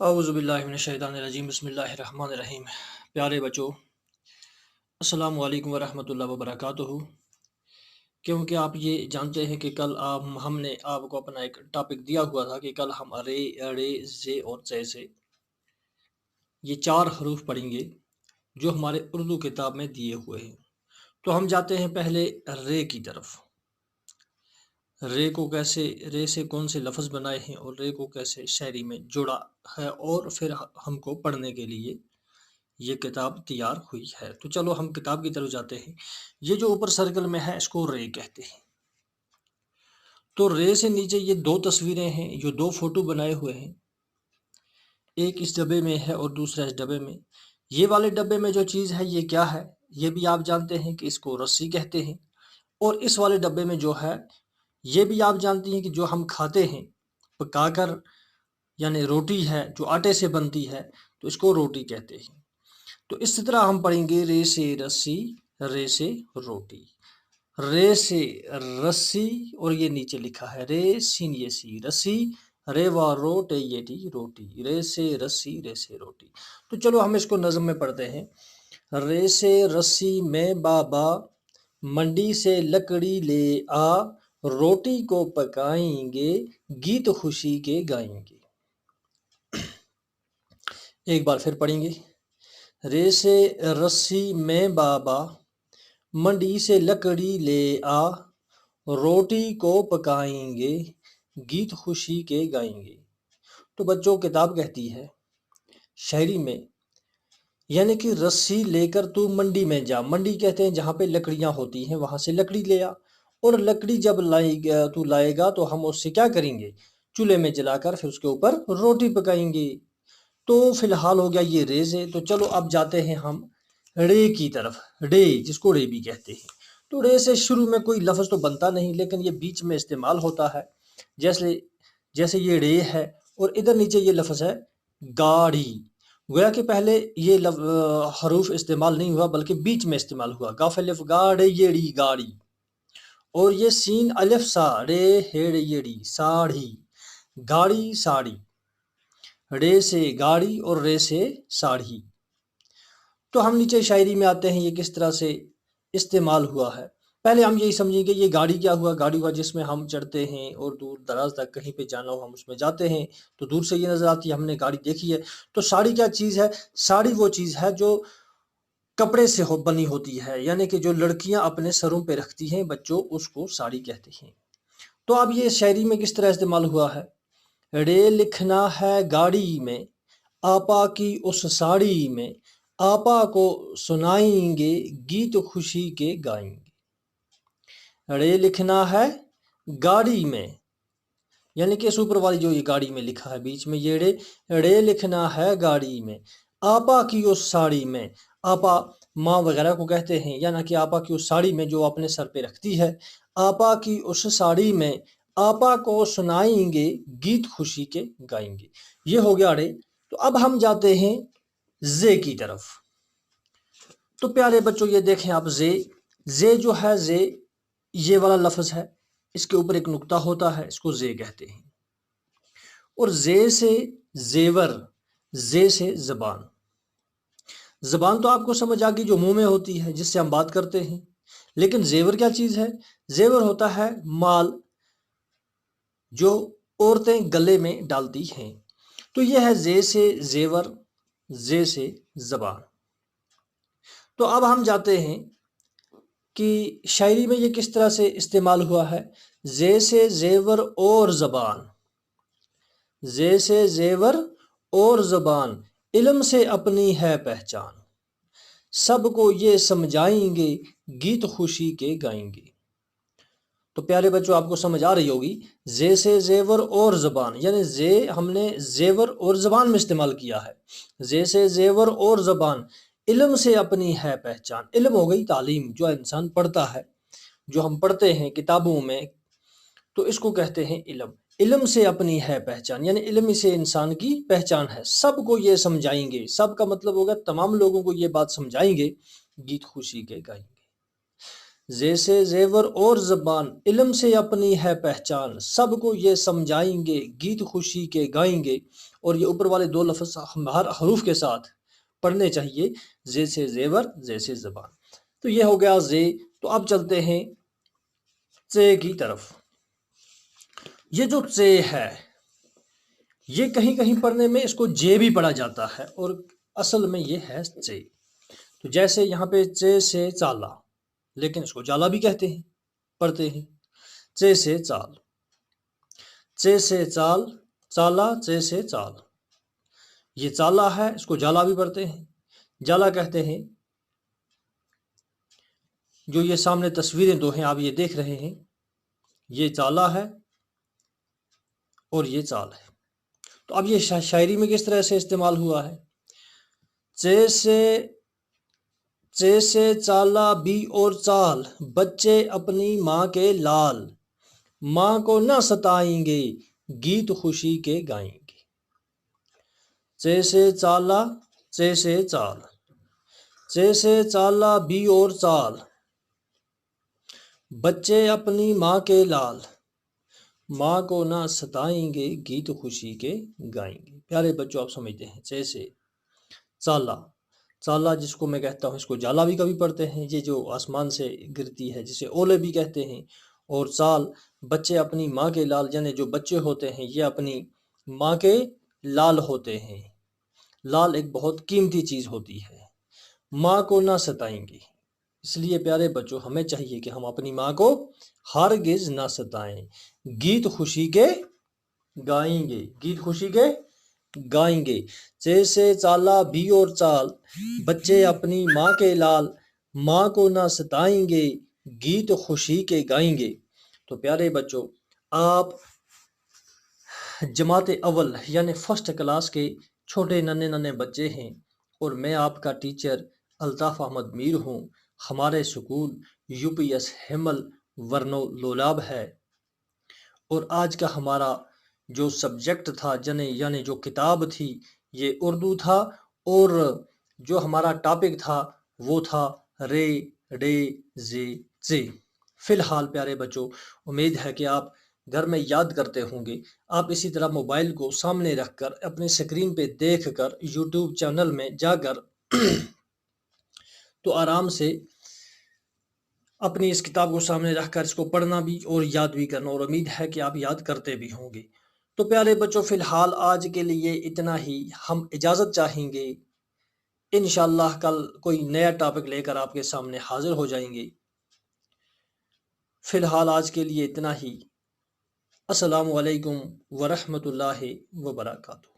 اعوذ باللہ من الشیطان الرجیم بسم اللہ الرحمن الرحیم۔ پیارے بچوں، السلام علیکم ورحمۃ اللہ وبرکاتہ۔ کیونکہ آپ یہ جانتے ہیں کہ کل ہم نے آپ کو اپنا ایک ٹاپک دیا ہوا تھا کہ کل ہم رے، اڑے، زے اور زے سے یہ 4 حروف پڑھیں گے جو ہمارے اردو کتاب میں دیے ہوئے ہیں۔ تو ہم جاتے ہیں پہلے رے کی طرف۔ رے کو کیسے، رے سے کون سے لفظ بنائے ہیں اور رے کو کیسے شاعری میں جوڑا ہے، اور پھر ہم کو پڑھنے کے لیے یہ کتاب تیار ہوئی ہے۔ تو چلو ہم کتاب کی طرف جاتے ہیں۔ یہ جو اوپر سرکل میں ہے اس کو رے کہتے ہیں۔ تو رے سے نیچے یہ 2 تصویریں ہیں، جو 2 فوٹو بنائے ہوئے ہیں، ایک اس ڈبے میں ہے اور دوسرا اس ڈبے میں۔ یہ والے ڈبے میں جو چیز ہے یہ کیا ہے؟ یہ بھی آپ جانتے ہیں کہ اس کو رسی کہتے ہیں۔ اور اس والے ڈبے میں جو ہے یہ بھی آپ جانتی ہیں کہ جو ہم کھاتے ہیں پکا کر، یعنی روٹی ہے جو آٹے سے بنتی ہے، تو اس کو روٹی کہتے ہیں۔ تو اس طرح ہم پڑھیں گے رے سے رسی، رے سے روٹی، رے سے رسی، اور یہ نیچے لکھا ہے رے سین یہ سی رسی، رے وا روٹے یہ ٹی روٹی، رے سے رسی، رے سے روٹی۔ تو چلو ہم اس کو نظم میں پڑھتے ہیں۔ رے سے رسی میں بابا، منڈی سے لکڑی لے آ، روٹی کو پکائیں گے، گیت خوشی کے گائیں گے۔ ایک بار پھر پڑھیں گے۔ رے سے رسی میں بابا، منڈی سے لکڑی لے آ، روٹی کو پکائیں گے، گیت خوشی کے گائیں گے۔ تو بچوں کتاب کہتی ہے شاعری میں، یعنی کہ رسی لے کر تو منڈی میں جا، منڈی کہتے ہیں جہاں پہ لکڑیاں ہوتی ہیں، وہاں سے لکڑی لے آ، اور لکڑی جب تو لائے گا تو ہم اس سے کیا کریں گے؟ چولہے میں جلا کر پھر اس کے اوپر روٹی پکائیں گے۔ تو فی الحال ہو گیا یہ رے سے۔ تو چلو اب جاتے ہیں ہم رے کی طرف، رے جس کو رے بھی کہتے ہیں۔ تو رے سے شروع میں کوئی لفظ تو بنتا نہیں، لیکن یہ بیچ میں استعمال ہوتا ہے، جیسے یہ رے ہے اور ادھر نیچے یہ لفظ ہے گاڑی۔ گویا کہ پہلے یہ حروف استعمال نہیں ہوا بلکہ بیچ میں استعمال ہوا، کاف الف گاڑے یڑی گاڑی، اور یہ سین الف سا رے ہیڑ یڑی ساڑھی، گاڑی ساڑی، رے سے گاڑی اور رے سے ساڑھی۔ تو ہم نیچے شاعری میں آتے ہیں یہ کس طرح سے استعمال ہوا ہے۔ پہلے ہم یہی سمجھیں گے یہ گاڑی کیا ہوا؟ گاڑی ہوا جس میں ہم چڑھتے ہیں اور دور دراز تک کہیں پہ جانا ہو ہم اس میں جاتے ہیں، تو دور سے یہ نظر آتی ہے، ہم نے گاڑی دیکھی ہے۔ تو ساڑی کیا چیز ہے؟ ساڑی وہ چیز ہے جو کپڑے سے بنی ہوتی ہے، یعنی کہ جو لڑکیاں اپنے سروں پہ رکھتی ہیں بچوں، اس کو ساڑی کہتے ہیں۔ تو اب یہ شاعری میں کس طرح استعمال ہوا ہے؟ رے لکھنا ہے گاڑی میں، آپا کی اس ساڑی میں، آپا کو سنائیں گے، گیت خوشی کے گائیں گے۔ رے لکھنا ہے گاڑی میں، یعنی کہ اوپر والی جو یہ گاڑی میں لکھا ہے بیچ میں یہ رے لکھنا ہے گاڑی میں، آپا کی اس ساڑی میں، آپا ماں وغیرہ کو کہتے ہیں، یعنی کہ آپا کی اس ساڑی میں جو اپنے سر پہ رکھتی ہے، آپا کی اس ساڑی میں، آپا کو سنائیں گے، گیت خوشی کے گائیں گے۔ یہ ہو گیا رے۔ تو اب ہم جاتے ہیں زے کی طرف۔ تو پیارے بچوں یہ دیکھیں آپ، زے جو ہے، زے یہ والا لفظ ہے، اس کے اوپر ایک نقطہ ہوتا ہے، اس کو زے کہتے ہیں۔ اور زے سے زیور، زے سے زبان۔ زبان تو آپ کو سمجھ آ گئی، جو منہ میں ہوتی ہے جس سے ہم بات کرتے ہیں، لیکن زیور کیا چیز ہے؟ زیور ہوتا ہے مال جو عورتیں گلے میں ڈالتی ہیں۔ تو یہ ہے زے سے زیور، زے سے زبان۔ تو اب ہم جاتے ہیں کہ شاعری میں یہ کس طرح سے استعمال ہوا ہے۔ زے سے زیور اور زبان، زے سے زیور اور زبان، علم سے اپنی ہے پہچان، سب کو یہ سمجھائیں گے، گیت خوشی کے گائیں گے۔ تو پیارے بچوں آپ کو سمجھ آ رہی ہوگی، زے سے زیور اور زبان، یعنی زے ہم نے زیور اور زبان میں استعمال کیا ہے۔ زے سے زیور اور زبان، علم سے اپنی ہے پہچان۔ علم ہو گئی تعلیم، جو انسان پڑھتا ہے، جو ہم پڑھتے ہیں کتابوں میں، تو اس کو کہتے ہیں علم۔ علم سے اپنی ہے پہچان، یعنی علم سے انسان کی پہچان ہے، سب کو یہ سمجھائیں گے، سب کا مطلب ہوگا تمام لوگوں کو یہ بات سمجھائیں گے، گیت خوشی کے گائیں گے۔ زے سے زیور اور زبان، علم سے اپنی ہے پہچان، سب کو یہ سمجھائیں گے گیت خوشی کے گائیں گے۔ اور یہ اوپر والے دو لفظ ہر حروف کے ساتھ پڑھنے چاہیے، زے سے زیور، زے سے زبان۔ تو یہ ہو گیا زے۔ تو اب چلتے ہیں ژے کی طرف۔ یہ جو ژے ہے، یہ کہیں کہیں پڑھنے میں اس کو جے بھی پڑھا جاتا ہے، اور اصل میں یہ ہے ژے۔ تو جیسے یہاں پہ ژے سے څالا، لیکن اس کو جالا بھی کہتے ہیں، پڑھتے ہیں۔ ژے سے څال، ژے سے څال، څالا، ژے سے څال۔ یہ څالا ہے، اس کو جالا بھی پڑھتے ہیں، جالا کہتے ہیں۔ جو یہ سامنے تصویریں دو ہیں آپ یہ دیکھ رہے ہیں، یہ څالا ہے اور یہ څال ہے۔ تو اب یہ شاعری میں کس طرح سے استعمال ہوا ہے؟ ژے سے څالا بھی اور څال، بچے اپنی ماں کے لال، ماں کو نہ ستائیں گے گیت خوشی کے گائیں گے۔ ژے سے څالا، ژے سے څال، ژے سے څالا بھی اور څال، بچے اپنی ماں کے لال، ماں کو نہ ستائیں گے گیت خوشی کے گائیں گے۔ پیارے بچوں آپ سمجھتے ہیں، ژے سے څالا، څالا جس کو میں کہتا ہوں، اس کو جالا بھی کبھی پڑھتے ہیں، یہ جو آسمان سے گرتی ہے جسے اولے بھی کہتے ہیں۔ اور څال، بچے اپنی ماں کے لال، یعنی جو بچے ہوتے ہیں یہ اپنی ماں کے لال ہوتے ہیں۔ لال ایک بہت قیمتی چیز ہوتی ہے، ماں کو نہ ستائیں گے۔ اس لیے پیارے بچوں ہمیں چاہیے کہ ہم اپنی ماں کو ہرگز نہ ستائیں، گیت خوشی کے گائیں گے، گیت خوشی کے گائیں گے۔ ژے سے څالا بھی اور څال، بچے اپنی ماں کے لال، ماں کو نہ ستائیں گے گیت خوشی کے گائیں گے۔ تو پیارے بچوں آپ جماعت اول یعنی فرسٹ کلاس کے چھوٹے ننھے ننھے بچے ہیں، اور میں آپ کا ٹیچر الطاف احمد میر ہوں۔ ہمارے سکول UPS ہیمل ورنو لولاب ہے، اور آج کا ہمارا جو سبجیکٹ تھا یعنی جو کتاب تھی یہ اردو تھا، اور جو ہمارا ٹاپک تھا وہ تھا رے ڈے زے ژے۔ فی الحال پیارے بچوں امید ہے کہ آپ گھر میں یاد کرتے ہوں گے۔ آپ اسی طرح موبائل کو سامنے رکھ کر اپنے اسکرین پہ دیکھ کر YouTube چینل میں جا کر تو آرام سے اپنی اس کتاب کو سامنے رکھ کر اس کو پڑھنا بھی اور یاد بھی کرنا، اور امید ہے کہ آپ یاد کرتے بھی ہوں گے۔ تو پیارے بچوں فی الحال آج کے لیے اتنا ہی، ہم اجازت چاہیں گے، انشاءاللہ کل کوئی نیا ٹاپک لے کر آپ کے سامنے حاضر ہو جائیں گے۔ فی الحال آج کے لیے اتنا ہی۔ السلام علیکم ورحمۃ اللہ وبرکاتہ۔